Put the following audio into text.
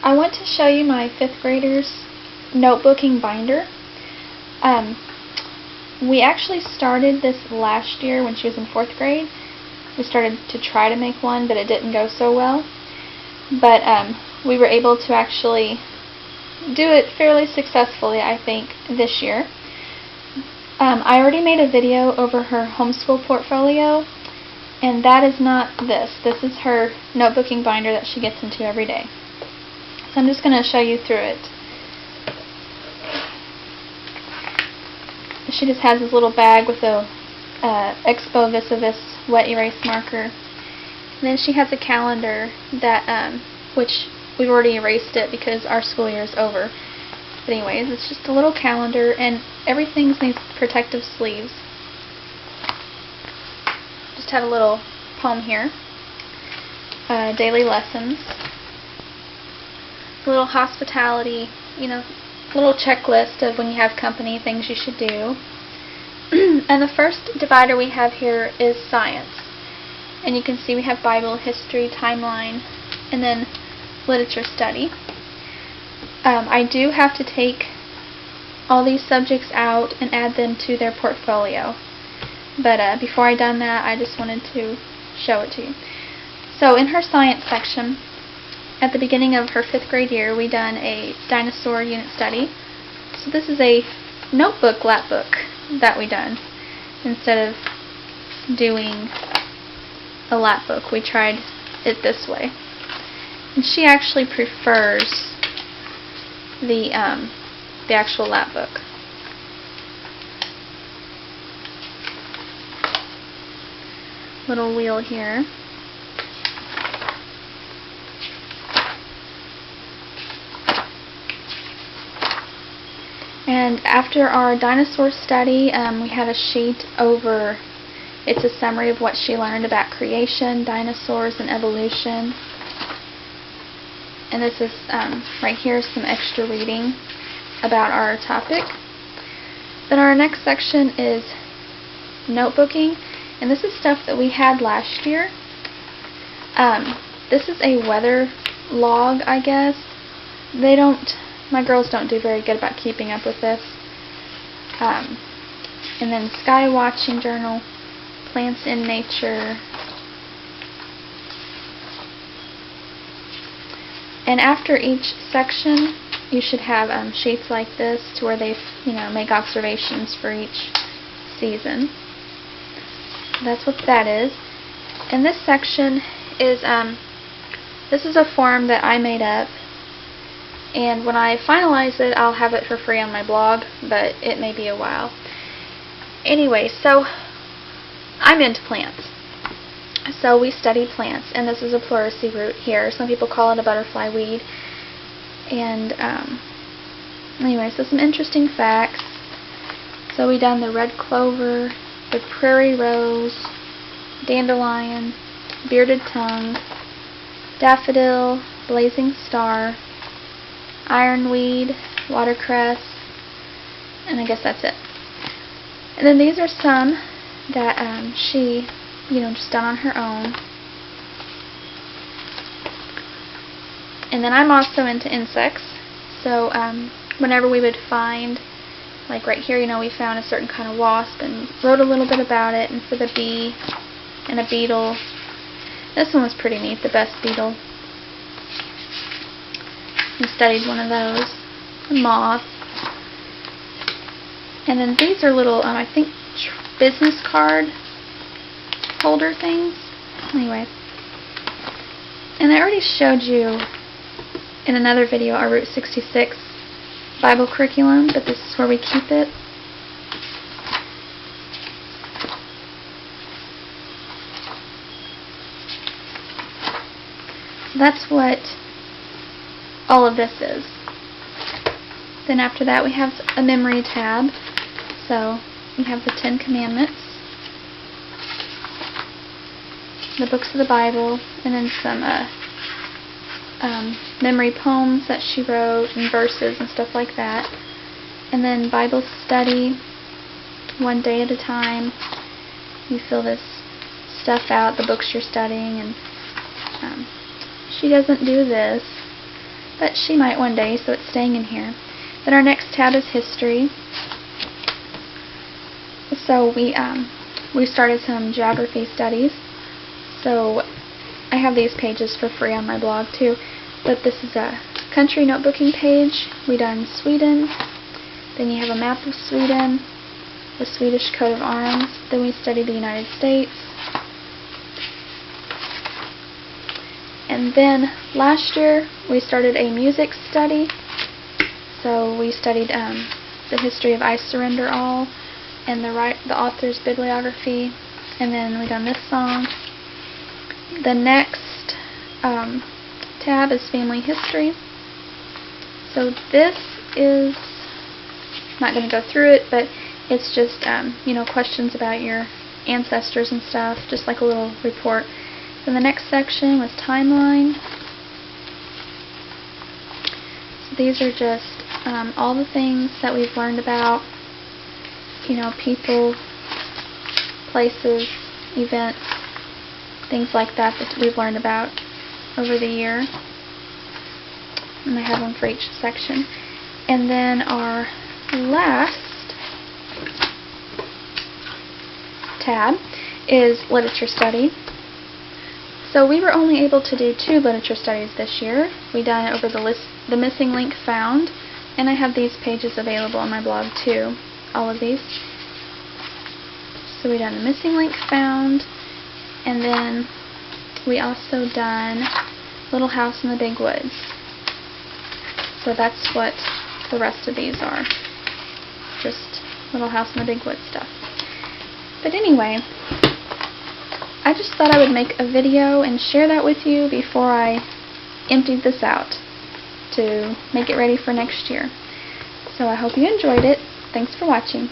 I want to show you my 5th grader's notebooking binder. We actually started this last year when she was in 4th grade. We started to try to make one, but it didn't go so well. But we were able to actually do it fairly successfully, I think, this year. I already made a video over her homeschool portfolio, and that is not this. This is her notebooking binder that she gets into every day. So I'm just going to show you through it. She just has this little bag with a Expo Visivis wet erase marker. And then she has a calendar that, which we've already erased it because our school year is over. But anyways, it's just a little calendar, and everything needs protective sleeves. Just had a little poem here. Daily lessons. A little hospitality, little checklist of when you have company, things you should do. And the first divider we have here is science. And you can see we have Bible, history, timeline, and then literature study. I do have to take all these subjects out and add them to their portfolio. But before I done that, I just wanted to show it to you. So in her science section, at the beginning of her 5th grade year, we done a dinosaur unit study. So this is a notebook lap book that we done. Instead of doing a lap book, we tried it this way. And she actually prefers the actual lap book. Little wheel here. And after our dinosaur study, we had a sheet over, it's a summary of what she learned about creation, dinosaurs, and evolution. And this is, right here, some extra reading about our topic. Then our next section is notebooking, and this is stuff that we had last year. This is a weather log, I guess. My girls don't do very good about keeping up with this. And then sky watching journal, plants in nature. And after each section, you should have sheets like this to where they, make observations for each season. That's what that is. And this section is, this is a form that I made up. And when I finalize it, I'll have it for free on my blog, but it may be a while. Anyway, so I'm into plants. So we study plants, and this is a pleurisy root here. Some people call it a butterfly weed. And anyway, so some interesting facts. So we done the red clover, the prairie rose, dandelion, bearded tongue, daffodil, blazing star, ironweed, watercress, and I guess that's it. And then these are some that she, just done on her own. And then I'm also into insects, so whenever we would find, like right here, we found a certain kind of wasp and wrote a little bit about it, and for the bee and a beetle. This one was pretty neat, the best beetle. We studied one of those, a moth. And then these are little, I think, business card holder things. Anyway. And I already showed you in another video our Route 66 Bible curriculum, but this is where we keep it. So that's what all of this is. Then after that we have a memory tab. So we have the 10 Commandments, the books of the Bible, and then some memory poems that she wrote and verses and stuff like that. And then Bible study, one day at a time. You fill this stuff out, the books you're studying, and she doesn't do this. but she might one day, so it's staying in here. Then our next tab is history. So we started some geography studies. So I have these pages for free on my blog too, but this is a country notebooking page. We done Sweden, then you have a map of Sweden, the Swedish coat of arms, then we studied the United States. And then last year we started a music study. So we studied the history of I Surrender All and the author's bibliography, and then we done this song. The next tab is family history. So this is, I'm not going to go through it, but it's just questions about your ancestors and stuff, just like a little report. Then the next section was timeline. So these are just all the things that we've learned about, people, places, events, things like that that we've learned about over the year. And I have one for each section. And then our last tab is literature study. So we were only able to do 2 literature studies this year. We done it over the missing link found, and I have these pages available on my blog too, all of these. So we done the missing link found, and then we also done Little House in the Big Woods. So that's what the rest of these are, just Little House in the Big Woods stuff. But anyway, I just thought I would make a video and share that with you before I emptied this out to make it ready for next year. So I hope you enjoyed it. Thanks for watching.